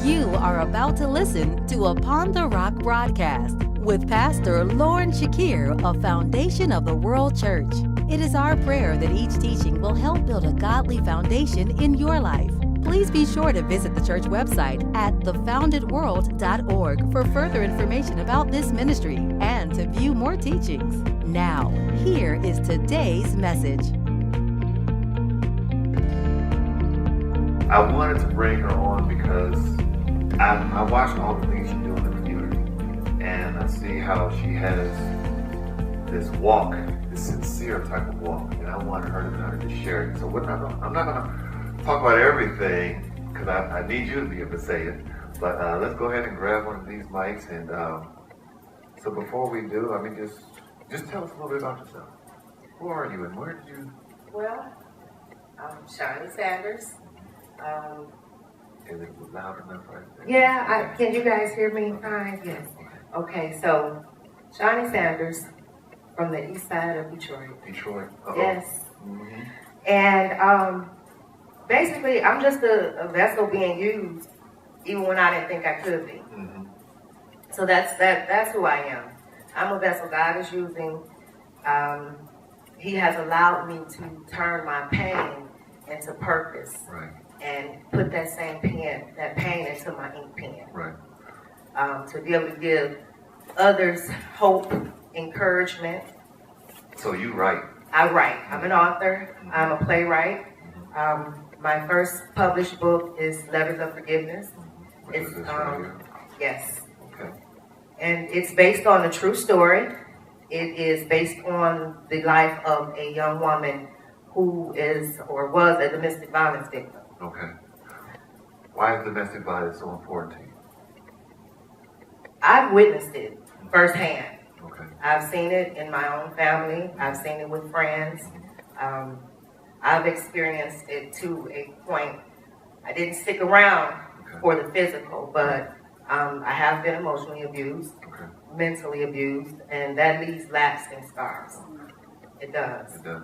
You are about to listen to Upon the Rock broadcast with Pastor Lauren Shakir of Foundation of the World Church. It is our prayer that each teaching will help build a godly foundation in your life. Please be sure to visit the church website at thefoundedworld.org for further information about this ministry and to view more teachings. Now, here is today's message. I wanted to bring her on because I watch all the things she do in the community, and I see how she has this walk, this sincere type of walk, and I wanted her to kind of just share it. So I'm not going to talk about everything because I need you to be able to say it, but let's go ahead and grab one of these mics. And so before we do, I mean, just tell us a little bit about yourself. Who are you and where did you? Well, I'm Shonny Sanders. Is it loud enough right there? Yeah, can you guys hear me fine? Yes. Okay, so Shonny Sanders from the east side of Detroit. Detroit? Uh-oh. Yes. Mm-hmm. And basically, I'm just a vessel being used even when I didn't think I could be. Mm-hmm. So that's who I am. I'm a vessel God is using. He has allowed me to turn my pain into purpose. Right. And put that same pain into my ink pen. Right. To be able to give others hope, encouragement. So you write? I write. I'm an author. Mm-hmm. I'm a playwright. Mm-hmm. My first published book is Letters of Forgiveness. Mm-hmm. It's yes. Okay. And it's based on a true story. It is based on the life of a young woman who is or was a domestic violence victim. Okay. Why is domestic violence so important to you? I've witnessed it firsthand. Okay. I've seen it in my own family. I've seen it with friends. I've experienced it to a point. I didn't stick around for the physical, but I have been emotionally abused, mentally abused, and that leaves lasting scars. It does. It does.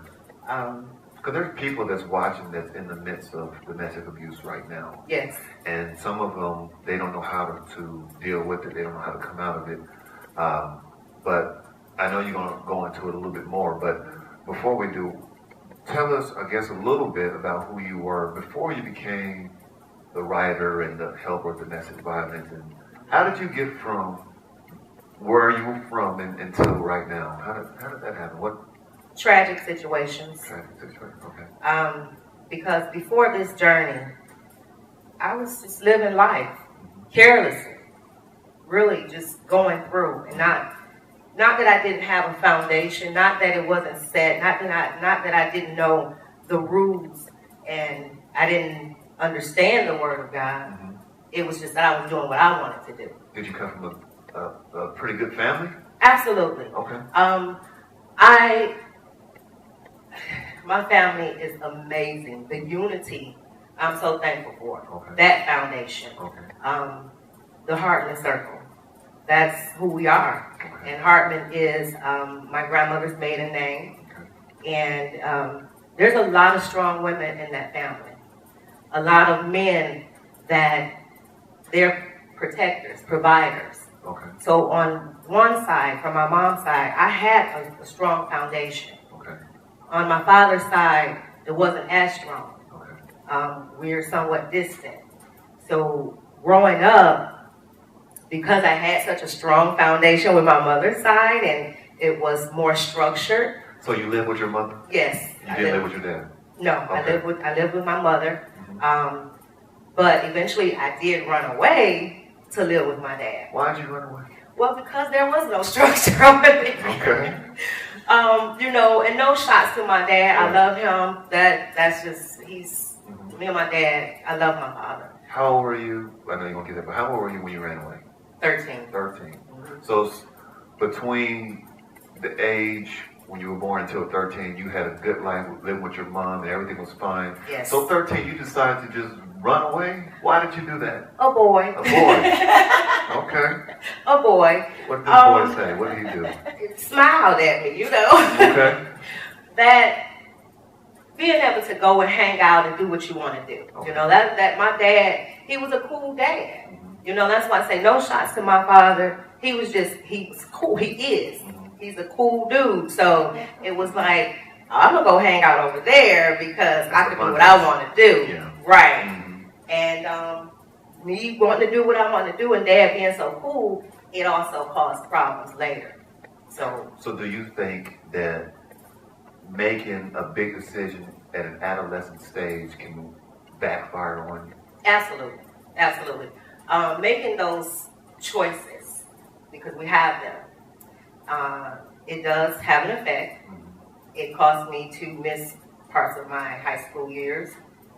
Because there's people that's watching that's in the midst of domestic abuse right now. Yes. And some of them, they don't know how to deal with it. They don't know how to come out of it. But I know you're going to go into it a little bit more. But before we do, tell us, I guess, a little bit about who you were before you became the writer and the helper of domestic violence. And how did you get from where you were from until right now? How did that happen? What? Tragic situations. Okay. Because before this journey, I was just living life carelessly, really just going through, and not that I didn't have a foundation, not that it wasn't set, not that I didn't know the rules and I didn't understand the Word of God. Mm-hmm. It was just that I was doing what I wanted to do. Did you come from a pretty good family? Absolutely. Okay. My family is amazing. The unity, I'm so thankful for. Okay. That foundation. Okay. The Hartman Circle. That's who we are. Okay. And Hartman is my grandmother's maiden name. Okay. And there's a lot of strong women in that family. A lot of men that they're protectors, providers. Okay. So on one side, from my mom's side, I had a strong foundation. Okay. On my father's side, it wasn't as strong. Okay. We're somewhat distant. So growing up, because I had such a strong foundation with my mother's side, and it was more structured. So you lived with your mother? Yes. You didn't live with your dad? No, okay. I lived with my mother. Mm-hmm. But eventually I did run away to live with my dad. Why did you run away? Well, because there was no structure over there. Okay. And no shots to my dad. I love him. That's just, he's, me and my dad, I love my father. How old were you? I know you won't get that, but how old were you when you ran away? 13. 13. Mm-hmm. So between the age when you were born until 13, you had a good life living with your mom and everything was fine. Yes. So 13, you decided to just run away? Why did you do that? A boy. A boy. Okay. A boy. What did this boy say? What did he do? He smiled at me, Okay. That being able to go and hang out and do what you want to do. Okay. That my dad, he was a cool dad. You know, that's why I say no shots to my father. He was cool. He is. He's a cool dude. So it was like, I'm going to go hang out over there because I can do what I want to do. Yeah. Right. And me wanting to do what I want to do and Dad being so cool, it also caused problems later. So do you think that making a big decision at an adolescent stage can backfire on you? Absolutely. Absolutely. Making those choices, because we have them, it does have an effect. It caused me to miss parts of my high school years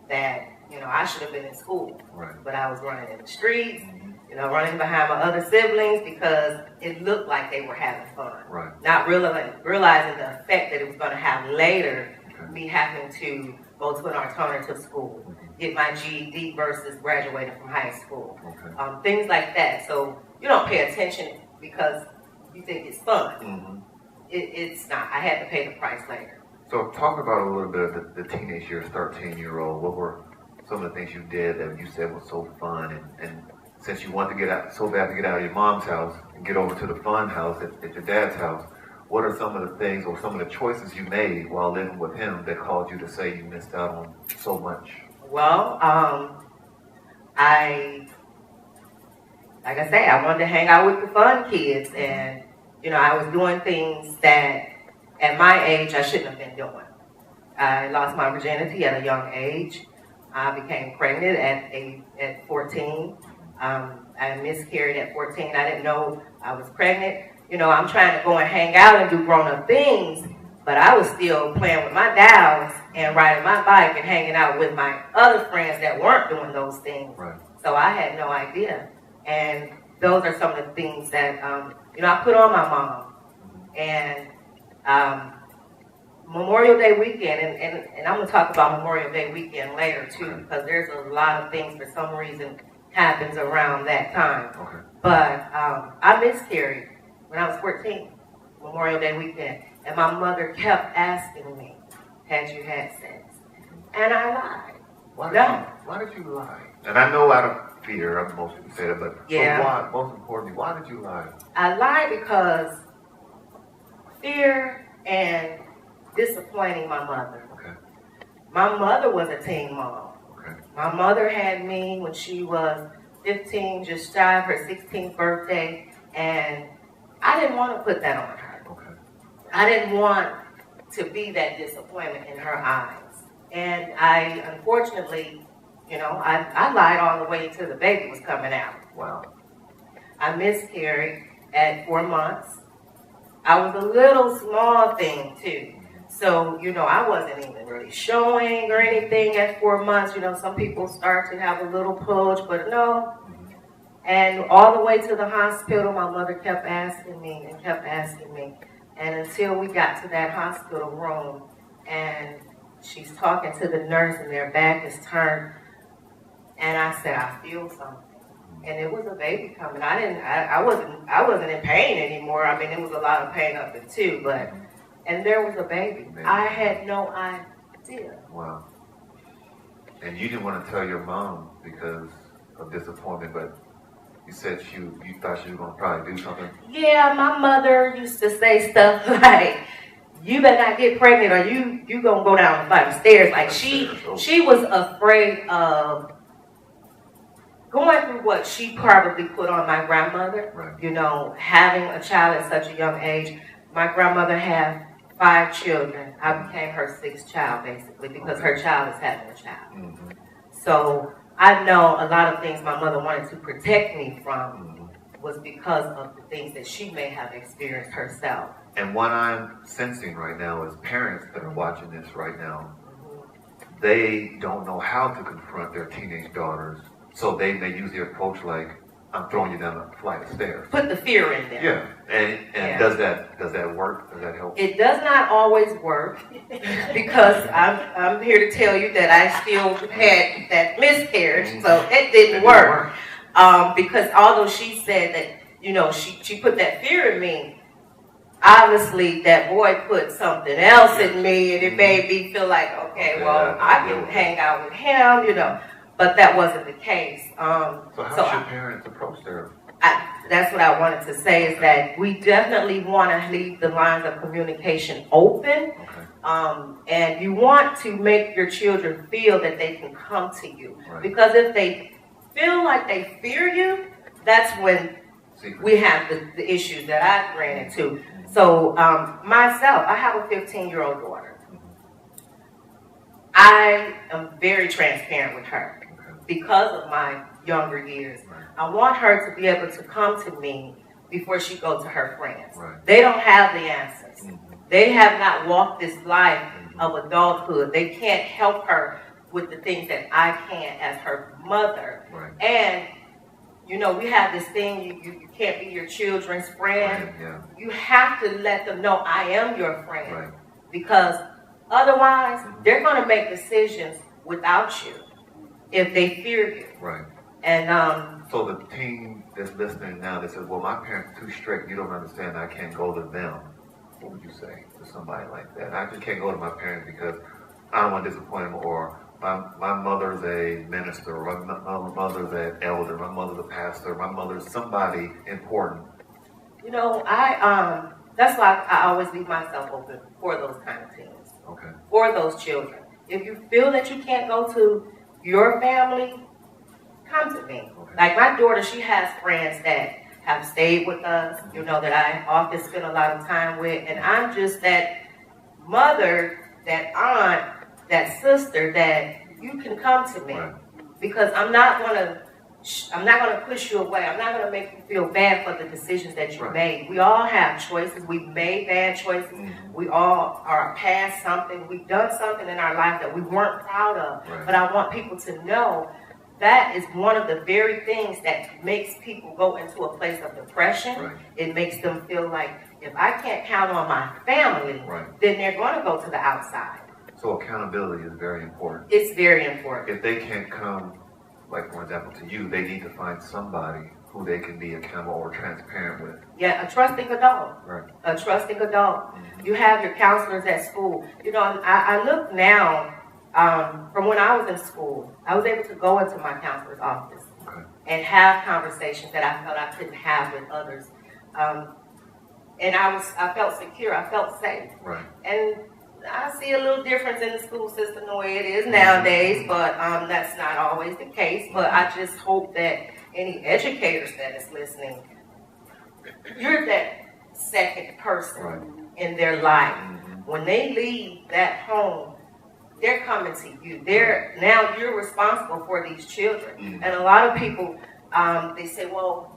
that, you know, I should have been in school. Right. But I was running in the streets, you know, running behind my other siblings because it looked like they were having fun. Right. Not realizing the effect that it was going to have later, me having to go to an alternative school, get my GED versus graduating from high school. Things like that. So you don't pay attention because you think it's fun. It's not. I had to pay the price later. So talk about a little bit of the teenage years, 13-year-old. What were some of the things you did that you said was so fun? And since you wanted to get out, so bad to get out of your mom's house and get over to the fun house at your dad's house, what are some of the things or some of the choices you made while living with him that caused you to say you missed out on so much? Well, like I say, I wanted to hang out with the fun kids, and you know, I was doing things that at my age I shouldn't have been doing. I lost my virginity at a young age. I became pregnant at 14. I miscarried at 14. I didn't know I was pregnant. You know, I'm trying to go and hang out and do grown-up things, but I was still playing with my dolls and riding my bike and hanging out with my other friends that weren't doing those things. Right. So I had no idea. And those are some of the things that, you know, I put on my mom. And Memorial Day weekend, and I'm going to talk about Memorial Day weekend later too, because there's a lot of things for some reason happens around that time. But I miscarried when I was 14, Memorial Day weekend, and my mother kept asking me, had you had sex? And I lied. Why did you lie? And I know out of fear, most people say that, but why, most importantly, why did you lie? I lied because fear and disappointing my mother. My mother was a teen mom. My mother had me when she was 15, just shy of her 16th birthday, and I didn't want to put that on her. I didn't want to be that disappointment in her eyes. And I, unfortunately, you know, I lied all the way until the baby was coming out. Wow. I miscarried at 4 months. I was a little small thing, too. So, you know, I wasn't even really showing or anything at 4 months. You know, some people start to have a little pulse, but no. And all the way to the hospital, my mother kept asking me and kept asking me. And until we got to that hospital room, and she's talking to the nurse and their back is turned, and I said, I feel something. And it was a baby coming. I wasn't in pain anymore. I mean, it was a lot of pain up there too, but, and there was a baby. I had no idea. Wow. And you didn't want to tell your mom because of disappointment, but you said you thought she was going to probably do something? Yeah, my mother used to say stuff like, you better not get pregnant or you going to go down the flight of stairs. Like she was afraid of going through what she probably put on my grandmother. You know, having a child at such a young age. My grandmother had 5 children. I became her 6th child, basically, because her child is having a child. So I know a lot of things my mother wanted to protect me from was because of the things that she may have experienced herself. And what I'm sensing right now is parents that are watching this right now, they don't know how to confront their teenage daughters, so they may use the approach like, I'm throwing you down a flight of stairs. Put the fear in there. Yeah, and does that work? Does that help? It does not always work because I'm here to tell you that I still had that miscarriage, so it didn't work. Because although she said that, you know, she put that fear in me, obviously that boy put something else in me, and it made me feel like, okay, well, I can hang out with him, you know. but that wasn't the case. So how should parents approach their? That's what I wanted to say, is that we definitely want to leave the lines of communication open. Okay. And you want to make your children feel that they can come to you. Right. Because if they feel like they fear you, that's when we have the issues that I ran into. So myself, I have a 15-year-old daughter. I am very transparent with her because of my younger years. I want her to be able to come to me before she goes to her friends. Right. They don't have the answers. They have not walked this life of adulthood. They can't help her with the things that I can as her mother. Right. And you know, we have this thing, you can't be your children's friend. Right. Yeah. You have to let them know I am your friend. Right. Because otherwise, they're going to make decisions without you if they fear you. Right. And so the teen that's listening now that says, well, my parents are too strict, you don't understand, I can't go to them. What would you say to somebody like that? I just can't go to my parents because I don't want to disappoint them, or my mother's a minister, or my mother's an elder, my mother's a pastor, my mother's somebody important. You know, that's why I always leave myself open for those kind of teens. Okay. For those children. If you feel that you can't go to your family, come to me. Okay. Like my daughter, she has friends that have stayed with us, you know, that I often spend a lot of time with, and I'm just that mother, that aunt, that sister that you can come to me. Right. Because I'm not gonna push you away. I'm not gonna make you feel bad for the decisions that you made. We all have choices. We've made bad choices. We all are past something. We've done something in our life that we weren't proud of. Right. But I want people to know that is one of the very things that makes people go into a place of depression. Right. It makes them feel like, if I can't count on my family, then they're going to go to the outside. So accountability is very important. It's very important. If they can't come, like for example, to you, they need to find somebody who they can be accountable or transparent with. Yeah, a trusting adult. Right. A trusting adult. You have your counselors at school. You know, I look now, from when I was in school, I was able to go into my counselor's office and have conversations that I felt I couldn't have with others. And I felt secure. I felt safe. Right. And I see a little difference in the school system the way it is nowadays, but that's not always the case. But I just hope that any educators that is listening, you're that second person in their life. When they leave that home, they're coming to you. Now you're responsible for these children. And a lot of people, they say, well,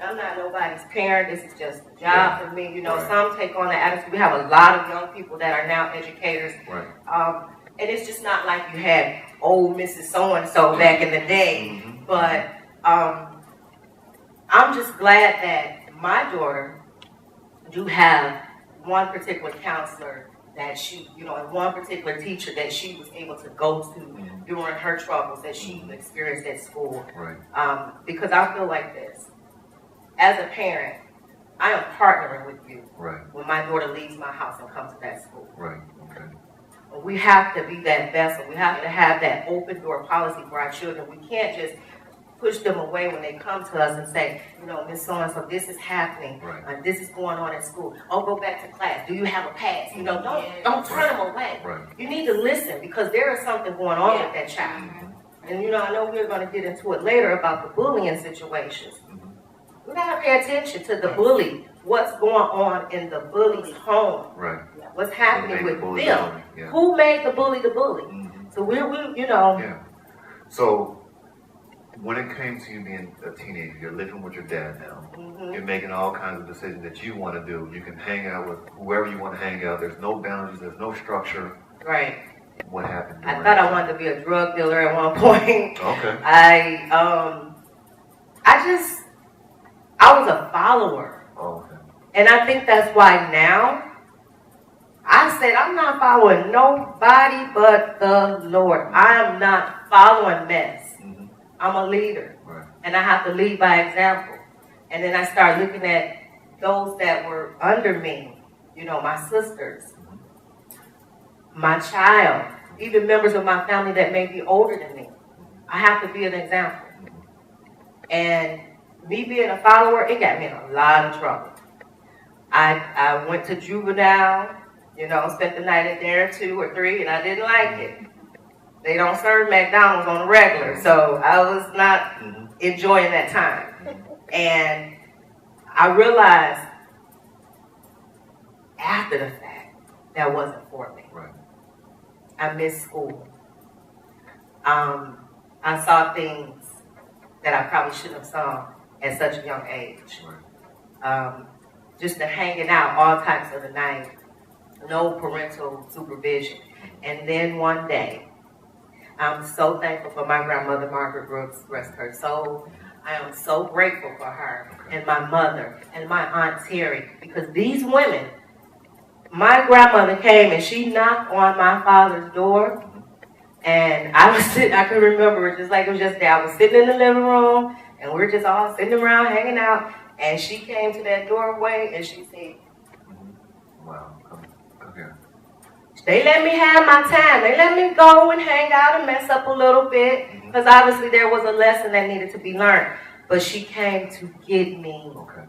I'm not nobody's parent. This is just a job for me. You know, some take on the attitude. We have a lot of young people that are now educators. And it's just not like you had old Mrs. So-and-so back in the day. But I'm just glad that my daughter do have one particular counselor that she, you know, and one particular teacher that she was able to go to during her troubles that she experienced at school. Because I feel like this. As a parent, I am partnering with you when my daughter leaves my house and comes to that school. We have to be that vessel. We have to have that open door policy for our children. We can't just push them away when they come to us and say, you know, Miss So-and-so, this is happening. This is going on at school. Oh, go back to class. Do you have a pass? You know, don't turn them away. You need to listen because there is something going on with that child. And, you know, I know we're going to get into it later about the bullying situations. We got to pay attention to the bully. What's going on in the bully's home? What's happening with them? Who made the bully the bully? So we you know. So when it came to you being a teenager, you're living with your dad now. You're making all kinds of decisions that you want to do. You can hang out with whoever you want to hang out. There's no boundaries. There's no structure. What happened? I thought I wanted to be a drug dealer at one point. I was a follower. And I think that's why now I said I'm not following nobody but the Lord. I am not following mess. I'm a leader. And I have to lead by example. And then I started looking at those that were under me, you know, my sisters, my child, even members of my family that may be older than me. I have to be an example. And me being a follower, it got me in a lot of trouble. I went to juvenile, spent the night in there 2 or 3, and I didn't like it. They don't serve McDonald's on the regular, so I was not enjoying that time. And I realized after the fact that wasn't for me. Right. I missed school. I saw things that I probably shouldn't have saw at such a young age. Right. Just the hanging out all types of the night, no parental supervision. And then one day, I'm so thankful for my grandmother, Margaret Brooks, rest her soul. I am so grateful for her and my mother and my Aunt Terry, because these women, my grandmother came and she knocked on my father's door, and I could remember it just like it was yesterday. I was sitting in the living room and we're just all sitting around hanging out, and she came to that doorway and she said, wow, okay. They let me have my time. They let me go and hang out and mess up a little bit, because obviously there was a lesson that needed to be learned. But she came to get me. Okay.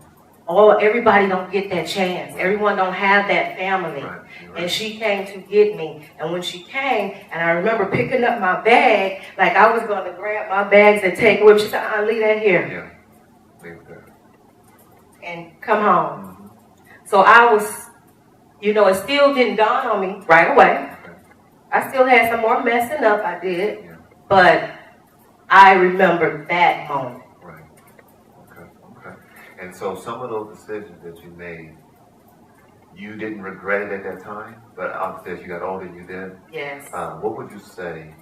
Oh, everybody don't get that chance. Everyone don't have that family. Right. And she came to get me. And when she came, and I remember picking up my bag, like I was going to grab my bags and take it with me. She said, I'll leave that here. Yeah. Leave it there. And come home. So I was, it still didn't dawn on me right away. Okay. I still had some more messing up, I did. Yeah. But I remember that moment. Right. Okay. And so some of those decisions that you made, you didn't regret it at that time, but obviously as you got older, you did. Yes. What would you say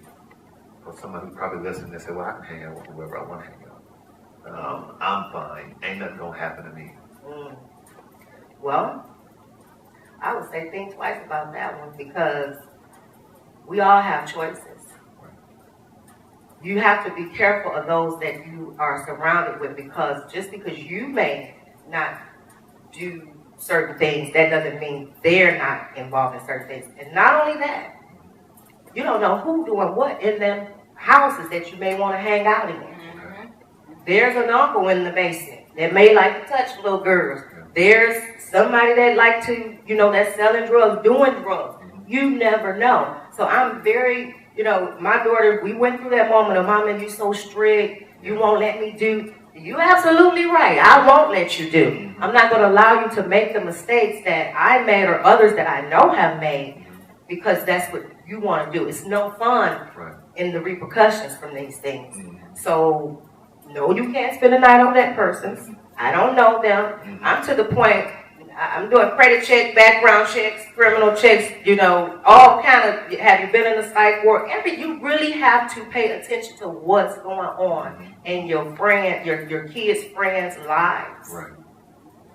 for someone who probably listened and said, well, I can hang out with whoever I want to hang out. I'm fine. Ain't nothing going to happen to me. Well, I would say think twice about that one, because we all have choices. You have to be careful of those that you are surrounded with, because just because you may not do certain things, that doesn't mean they're not involved in certain things. And not only that, you don't know who doing what in them houses that you may want to hang out in. There's an uncle in the basement that may like to touch little girls. There's somebody that like to, that's selling drugs, doing drugs. You never know. So I'm very, my daughter, we went through that moment of, Mama, you so strict, you won't let me do. You're absolutely right. I won't let you do. I'm not going to allow you to make the mistakes that I made or others that I know have made, because that's what you want to do. It's no fun in the repercussions from these things. So, no, you can't spend the night on that person's. I don't know them. I'm to the point, I'm doing credit checks, background checks, criminal checks, all kind of, have you been in the psych ward? You really have to pay attention to what's going on in your friend, your kids' friends' lives. Right.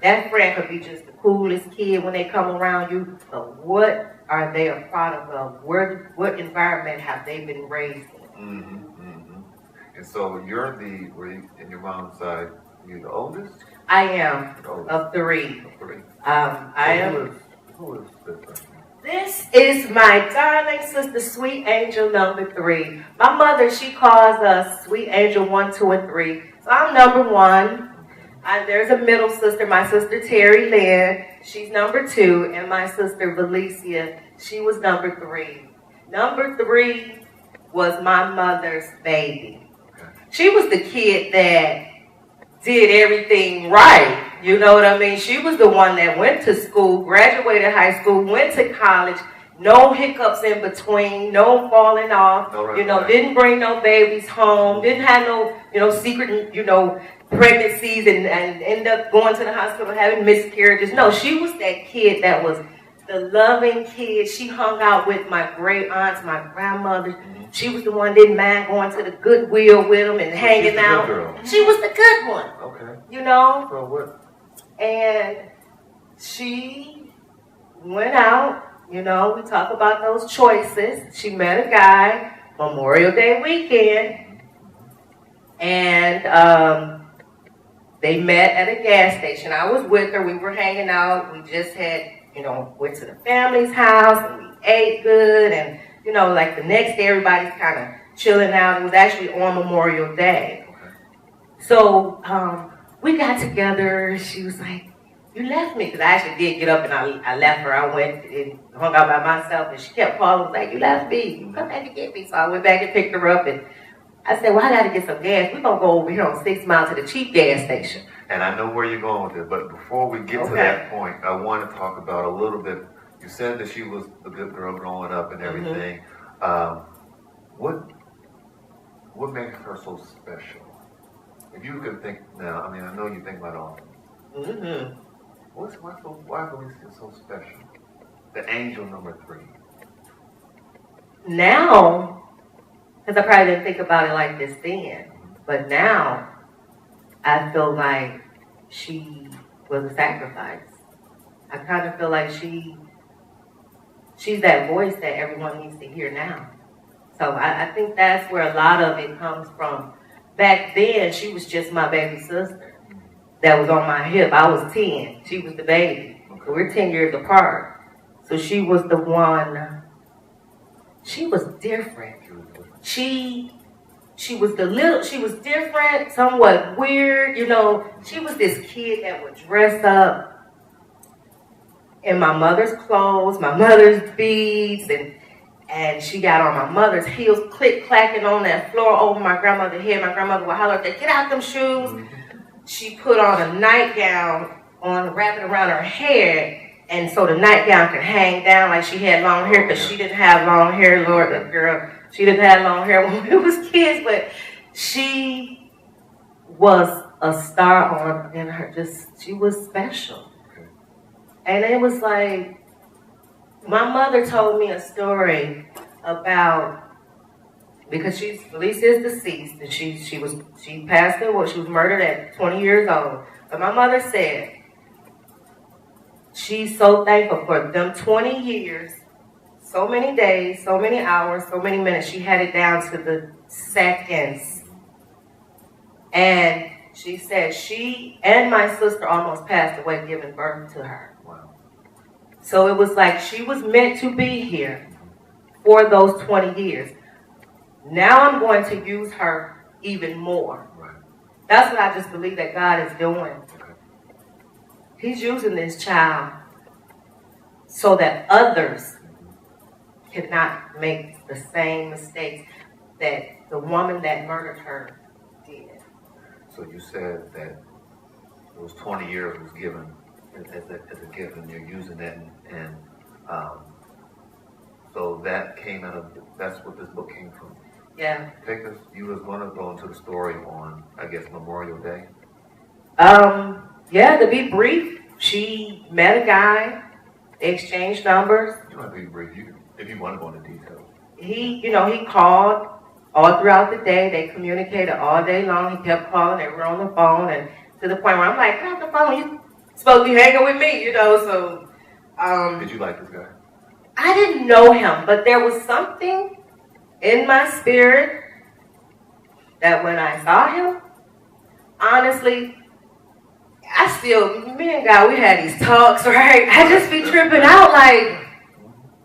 That friend could be just the coolest kid when they come around you, but what are they a product of? What environment have they been raised in? And so were you, in your mom's side, you're the oldest? I am, of 3. Who is this person? This is my darling sister, Sweet Angel number 3. My mother, she calls us Sweet Angel 1, 2, and 3. So I'm number 1. There's a middle sister, my sister Terry Lynn. She's number 2. And my sister Valicia, she was number 3. Number 3 was my mother's baby. She was the kid that did everything right. You know what I mean? She was the one that went to school, graduated high school, went to college, no hiccups in between, no falling off, didn't bring no babies home, didn't have no, secret, pregnancies and end up going to the hospital having miscarriages. No, she was that kid that was the loving kid. She hung out with my great aunts, my grandmother. She was the one that didn't mind going to the Goodwill with them and hanging out. She was the good one. Okay. So what? And she went out, we talk about those choices. She met a guy Memorial Day weekend, and they met at a gas station. I was with her. We were hanging out. We just had, went to the family's house and we ate good, and like the next day everybody's kind of chilling out. It was actually on Memorial Day. Okay. So we got together. She was like, "You left me," because I actually did get up and I left her. I went and hung out by myself, and she kept calling, like, "You left me. You come back to get me." So I went back and picked her up, and I said, "Well, I got to get some gas. We're gonna go over here on 6 Mile to the cheap gas station." And I know where you're going with it, but before we get to that point, I want to talk about a little bit. You said that she was a good girl growing up and everything. What makes her so special? If you could think now, I mean, I know you think about all of them. Why is so special? The angel number 3. Now, because I probably didn't think about it like this then, but now I feel like she was a sacrifice. I kind of feel like she's that voice that everyone needs to hear now. So I think that's where a lot of it comes from. Back then, she was just my baby sister that was on my hip. I was 10. She was the baby. So we're 10 years apart. So she was the one. She was different. She was different, somewhat weird. You know, she was this kid that would dress up in my mother's clothes, my mother's beads, and she got on my mother's heels, click-clacking on that floor over my grandmother's head. My grandmother would holler, "Get out them shoes." She put on a nightgown wrap it around her head, and so the nightgown could hang down like she had long hair, because she didn't have long hair, Lord, the girl. She didn't have long hair when we was kids, but she was a star in her. She was special. And it was like, my mother told me a story about, because Felicia is deceased, and she passed away. She was murdered at 20 years old. But my mother said she's so thankful for them 20 years, so many days, so many hours, so many minutes. She had it down to the seconds. And she said she and my sister almost passed away giving birth to her. Wow. So it was like she was meant to be here for those 20 years. Now I'm going to use her even more. Right. That's what I just believe that God is doing. Okay. He's using this child so that others cannot make the same mistakes that the woman that murdered her did. So you said that those 20 years was given as a gift, and you're using that, and so that came out of, that's what this book came from. Yeah. You was going to go into the story on, I guess, Memorial Day. Yeah, to be brief, she met a guy, they exchanged numbers. You don't have to be brief, if you want to go into detail. He called all throughout the day. They communicated all day long. He kept calling. They were on the phone, and to the point where I'm like, "Get off the phone. You supposed to be hanging with me," So, did you like this guy? I didn't know him, but there was something in my spirit that when I saw him, honestly, me and God, we had these talks, right? I just be tripping out like,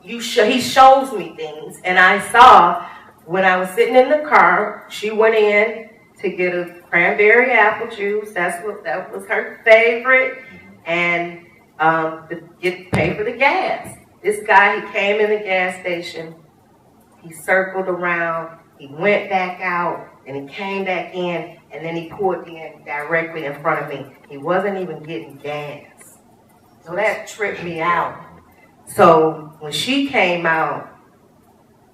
he shows me things. And I saw, when I was sitting in the car, she went in to get a cranberry apple juice. That was her favorite. And pay for the gas. This guy, he came in the gas station. He circled around. He went back out. And he came back in. And then he pulled in directly in front of me. He wasn't even getting gas. So that tripped me out. So when she came out,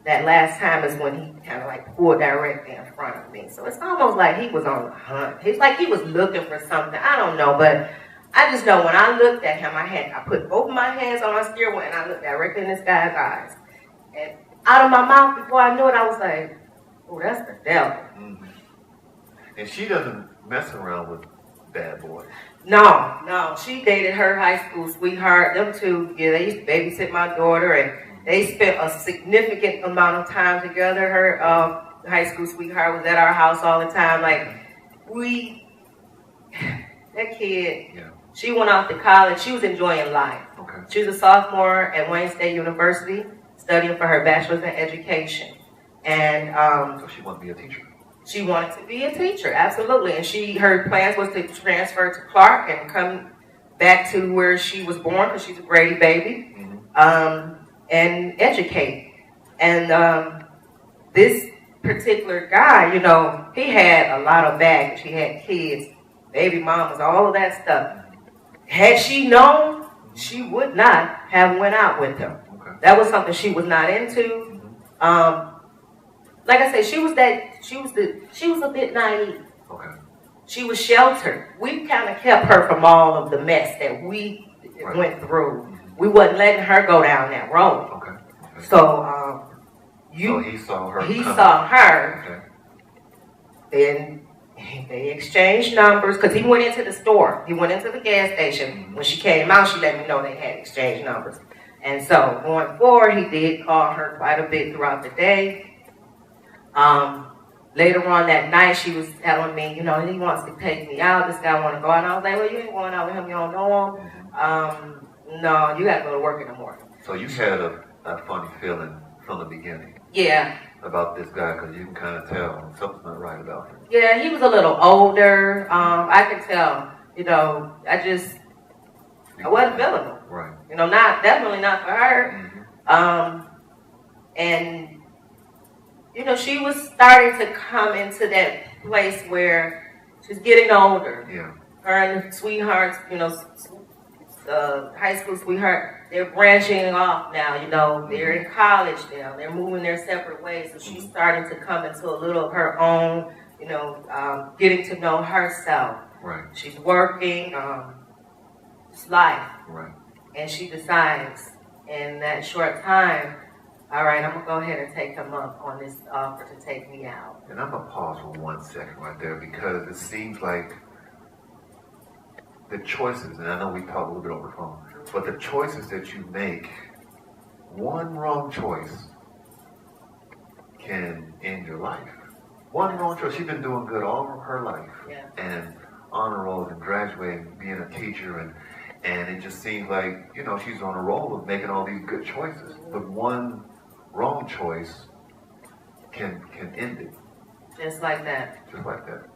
that last time is when he kind of like pulled directly in front of me. So it's almost like he was on the hunt. It's like he was looking for something. I don't know, but I just know when I looked at him, I put both my hands on my steering wheel and I looked directly in this guy's eyes. And out of my mouth, before I knew it, I was like, "Oh, that's the devil." Mm-hmm. And she doesn't mess around with bad boys. No. She dated her high school sweetheart. Them two, yeah, they used to babysit my daughter, and they spent a significant amount of time together. Her high school sweetheart was at our house all the time. Like, that kid, yeah. She went off to college. She was enjoying life. Okay. She was a sophomore at Wayne State University, studying for her bachelor's in education. And so she wanted to be a teacher. She wanted to be a teacher, absolutely. And her plans was to transfer to Clark and come back to where she was born, because she's a Grady baby, and educate. And this particular guy, you know, he had a lot of baggage. He had kids, baby mamas, all of that stuff. Had she known, she would not have went out with him. Okay. That was something she was not into. Like I said, she was a bit naive. Okay. She was sheltered. We kind of kept her from all of the mess that we went through. We wasn't letting her go down that road. Okay. So, so he saw her. He saw her. Okay. Then they exchanged numbers, because he went into the store. He went into the gas station. When she came out, she let me know they had exchanged numbers. And so going forward, he did call her quite a bit throughout the day. Later on that night, she was telling me, you know, he wants to take me out. This guy want to go out. And I was like, well, you ain't going out with him. You don't know him. No, you got to go to work in the morning. So you had a funny feeling from the beginning. Yeah. About this guy, because you can kind of tell something's not right about him. Yeah, he was a little older. I could tell. You know, I wasn't feeling him. Right. You know, definitely not for her. And you know, she was starting to come into that place where she's getting older. Yeah. Her and the sweethearts, you know, high school sweetheart, they're branching off now, you know. They're in college now. They're moving their separate ways. So she's starting to come into a little of her own, you know, getting to know herself. Right. She's working. It's life. Right. And she decides in that short time, all right, I'm going to go ahead and take him up on this offer to take me out. And I'm going to pause for 1 second right there, because it seems like the choices, and I know we talked a little bit over the phone, but the choices that you make, one wrong choice can end your life. One wrong choice. She's been doing good all of her life. Yeah. And honor rolls and graduating, being a teacher, and it just seems like, you know, she's on a roll of making all these good choices. But one wrong choice can end it. Just like that. Just like that.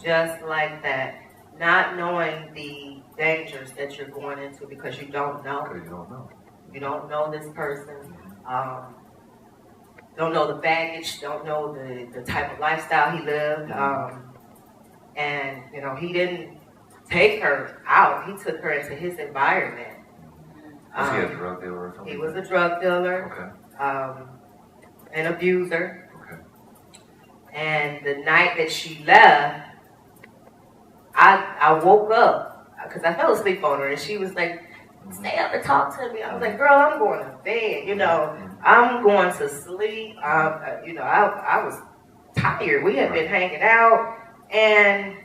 Just like that. Not knowing the dangers that you're going into, because you don't know. Because you don't know. You don't know this person. Don't know the baggage. Don't know the type of lifestyle he lived. And, you know, he didn't take her out. He took her into his environment. Was he a drug dealer or something? He was a drug dealer. Okay. An abuser. Okay. And the night that she left, I woke up, because I fell asleep on her, and she was like, stay up and talk to me. I was like, girl, I'm going to bed. You know, I'm going to sleep. You know, I was tired. We had been hanging out, and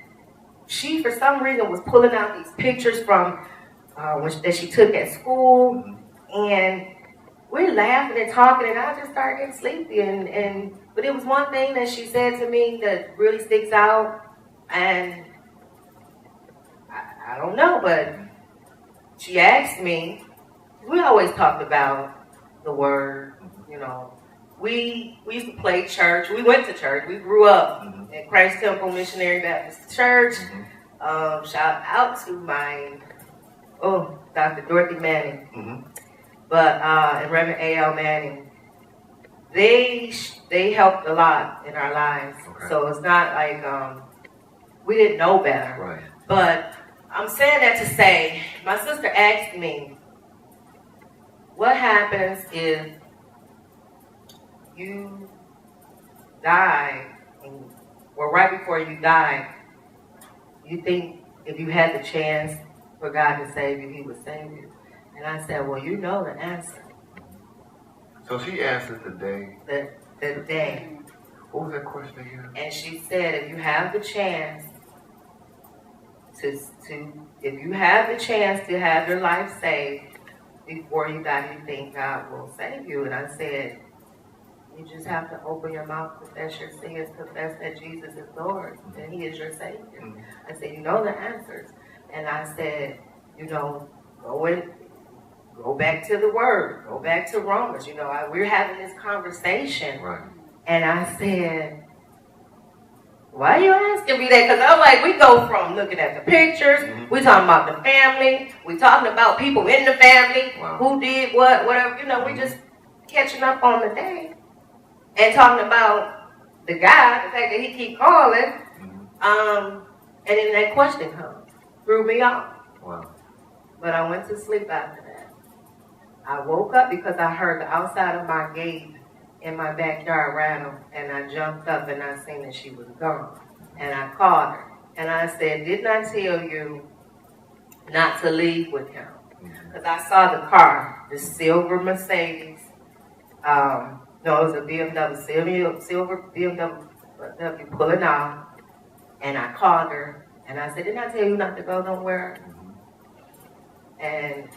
she, for some reason, was pulling out these pictures from that she took at school, and we're laughing and talking, and I just started getting sleepy. But it was one thing that she said to me that really sticks out, and I don't know, but she asked me, we always talked about the word, you know. We used to play church. We went to church. We grew up at Christ Temple Missionary Baptist Church. Shout out to my, Dr. Dorothy Manning. But, and Reverend A.L. Manning. They helped a lot in our lives. Okay. So it's not like we didn't know better. Right. But I'm saying that to say, my sister asked me, what happens if you die, or right before you die, you think if you had the chance for God to save you, He would save you? And I said, well, you know the answer. So she answered the day. The day. What was that question again? And she said, if you have the chance if you have the chance to have your life saved before you die, you think God will save you? And I said, you just have to open your mouth, confess your sins, confess that Jesus is Lord, and He is your Savior. I said, you know the answers. And I said, you know, go back to the Word, go back to Romans. You know, we're having this conversation, right? And I said, why are you asking me that? Because I'm like, we go from looking at the pictures, we talking about the family, we talking about people in the family, who did what, whatever, you know, we just catching up on the day. And talking about the guy, the fact that he keep calling, and then that question comes, threw me off. Wow. But I went to sleep after that. I woke up because I heard the outside of my gate in my backyard rattle, and I jumped up and I seen that she was gone. And I called her, and I said, didn't I tell you not to leave with him? Because I saw the car, the silver Mercedes, no, it was a BMW, silver BMW pulling off, and I called her, and I said, didn't I tell you not to go nowhere? And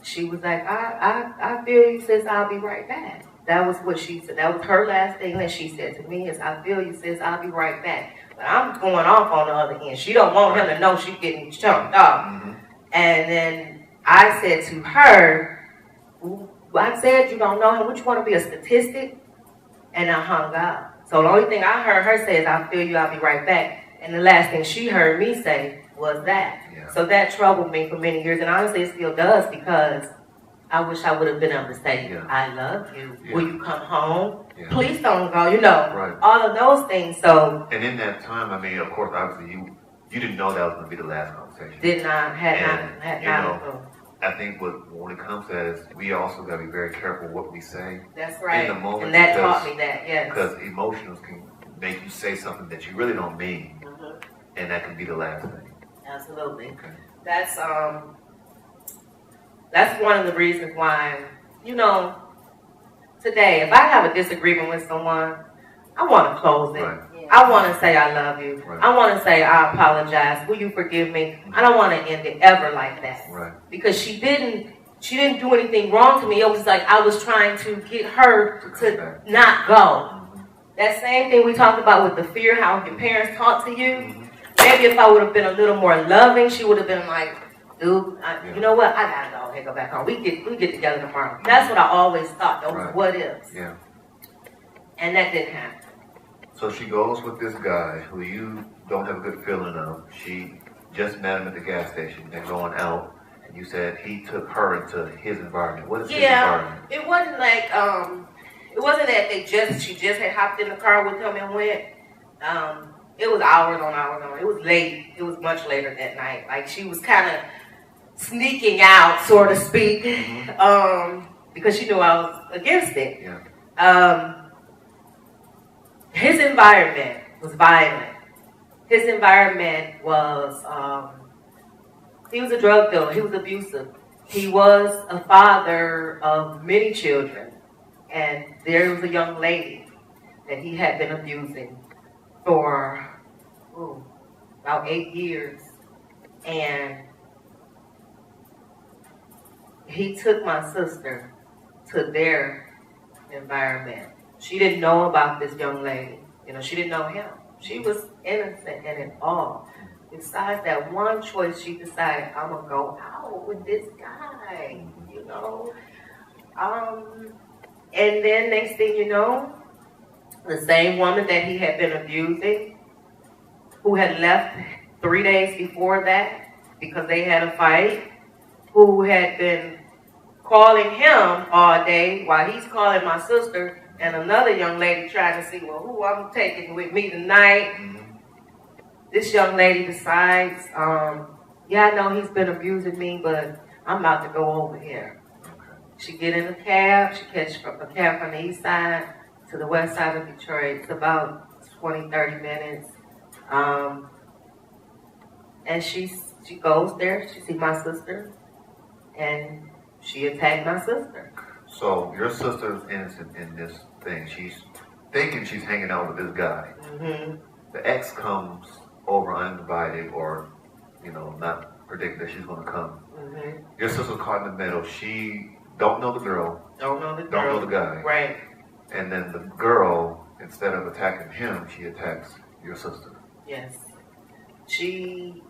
she was like, I feel you, sis, I'll be right back. That was what she said. That was her last thing that she said to me is, I feel you, sis, I'll be right back. But I'm going off on the other end. She don't want him to know she's getting chunked off. And then I said to her, I said, you don't know him. Would you want to be a statistic? And I hung up. So the only thing I heard her say is, I feel you, I'll be right back. And the last thing she heard me say was that. So that troubled me for many years. And honestly, it still does, because I wish I would have been able to say, I love you. Will you come home? Please don't go. You know, all of those things. So. And in that time, I mean, of course, obviously, you didn't know that was going to be the last conversation. Did not, had not. I think when it comes to that is we also got to be very careful what we say. That's right. In the moment, and that taught me that, yes. Because emotions can make you say something that you really don't mean, and that can be the last thing. Absolutely. Okay. That's one of the reasons why, you know, today, if I have a disagreement with someone, I want to close it. I want to say I love you. I want to say I apologize. Will you forgive me? I don't want to end it ever like that. Because she didn't do anything wrong to me. It was like I was trying to get her to not go. That same thing we talked about with the fear, how your parents talk to you. Maybe if I would have been a little more loving, she would have been like, dude, you know what? I gotta go ahead, go back home. We get together tomorrow. That's what I always thought. Those what ifs. And that didn't happen. So she goes with this guy who you don't have a good feeling of. She just met him at the gas station. They're going out, and you said he took her into his environment. What is his environment? It wasn't like it wasn't that she just had hopped in the car with him and went. It was hours on hours on. It was late. It was much later that night. Like she was kind of sneaking out, so to speak, because she knew I was against it. His environment was violent. His environment was, he was a drug dealer. He was abusive. He was a father of many children. And there was a young lady that he had been abusing for about 8 years. And he took my sister to their environment. She didn't know about this young lady. You know, she didn't know him. She was innocent in it all. Besides that one choice, she decided, I'm going to go out with this guy, you know. And then next thing you know, the same woman that he had been abusing, who had left 3 days before that because they had a fight, who had been calling him all day while he's calling my sister, and another young lady trying to see, well, who I'm taking with me tonight. This young lady decides, yeah, I know he's been abusing me, but I'm about to go over here. She get in a cab. She catch a cab from the east side to the west side of Detroit. It's about 20, 30 minutes. And she goes there. She sees my sister, and she attacked my sister. So your sister's innocent in this thing. She's thinking she's hanging out with this guy. The ex comes over uninvited, or, you know, not predicting that she's going to come. Your sister's caught in the middle. She don't know the girl. Don't know the guy. Right. And then the girl, instead of attacking him, she attacks your sister. Yes. She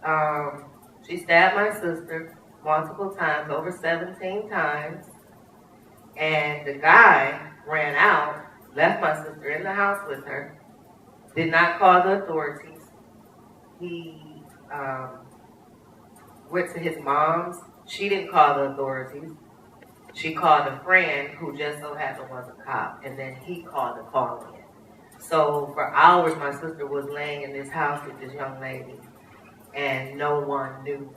stabbed my sister multiple times, over 17 times. And the guy ran out left my sister in the house with her, did not call the authorities. He went to his mom's. She didn't call the authorities. She called a friend who just so happened was a cop, and then he called the call-in. So for hours, my sister was laying in this house with this young lady, and no one knew.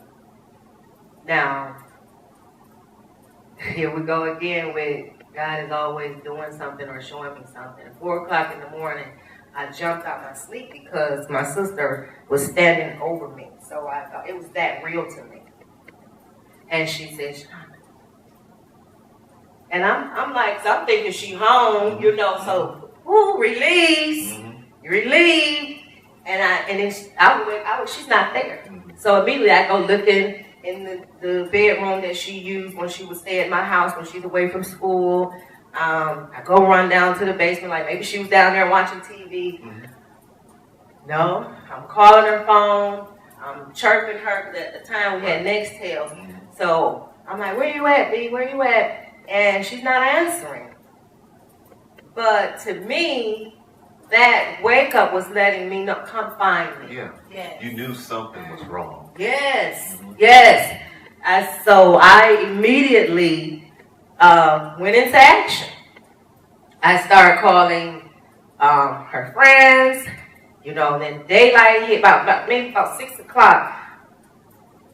Now, here we go again with God is always doing something or showing me something. At 4 o'clock in the morning, I jumped out my sleep because my sister was standing over me. So I thought it was that real to me. And she said, Shonny. And I'm like, so I'm thinking she home, you know, so, ooh, release, relieved. And then she's not there. So immediately I go looking in the bedroom that she used when she would stay at my house when she's away from school. I go run down to the basement, like maybe she was down there watching TV. No, I'm calling her phone. I'm chirping her, because at the time we had Nextel. So I'm like, where you at, B? Where you at? And she's not answering. But to me, that wake up was letting me know, come find me. Yeah. Yes. You knew something was wrong. Yes. Yes. So I immediately went into action. I started calling her friends. You know, then daylight hit maybe about 6 o'clock.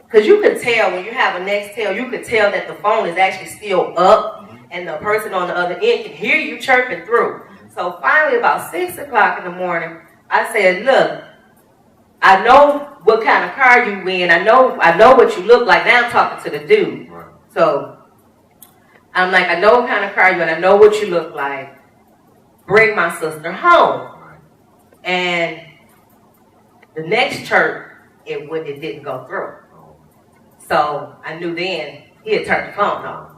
Because you could tell when you have a Nextel, you could tell that the phone is actually still up, and the person on the other end can hear you chirping through. So finally, about 6 o'clock in the morning, I said, look, I know what kind of car you in. I know what you look like. Now I'm talking to the dude. Right. So I'm like, I know what kind of car you in. I know what you look like. Bring my sister home. Right. And the next chirp, it didn't go through. So I knew then he had turned the phone off.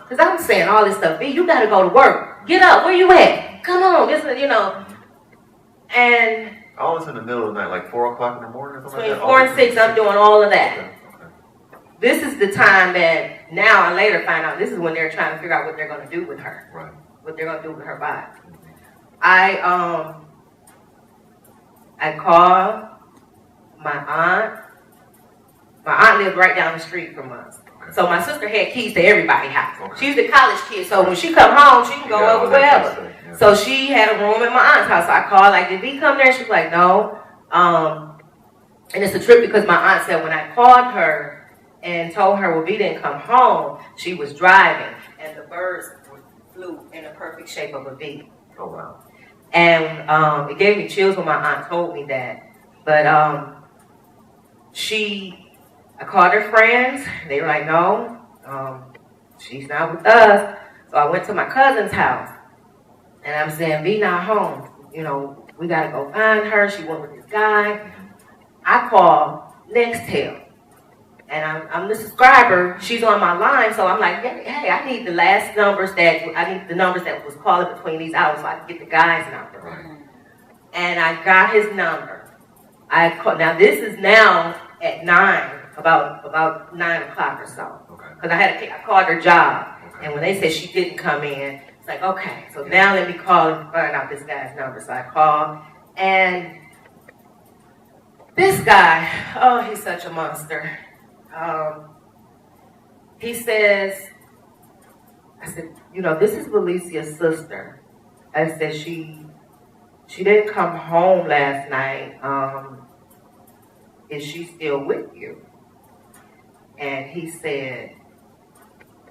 Because I was saying all this stuff. B, you got to go to work. Get up. Where you at? Come on. This is, you know. And all this in the middle of the night, like 4 o'clock in the morning or something between like that? 4 and 6, I'm doing all of that. Okay. This is the time that now I later find out this is when they're trying to figure out what they're going to do with her. Right. What they're going to do with her body. I called my aunt. My aunt lived right down the street from us. Okay. So my sister had keys to everybody's house. Okay. She's a college kid, so when she come home, she can go over wherever. Yeah. So she had a room in my aunt's house. So I called, like, did he come there? She was like, no. And it's a trip because my aunt said when I called her and told her, well, B didn't come home, she was driving, and the birds flew in the perfect shape of a V. Oh, wow. And it gave me chills when my aunt told me that. But I called her friends. They were like, no, she's not with us. So I went to my cousin's house. And I'm saying, B not home. You know, we got to go find her. She went with this guy. I called Nextel. And I'm the subscriber. She's on my line. So I'm like, hey, I need the last numbers that was calling between these hours so I can get the guy's number. Right. And I got his number. Now this is now at 9. About 9 o'clock or so. Because I called her job. Okay. And when they said she didn't come in, it's like, okay, so now let me call and find out this guy's number. So I called, and this guy, oh, he's such a monster. He says, I said, you know, this is Felicia's sister. I said, she didn't come home last night. Is she still with you? And he said,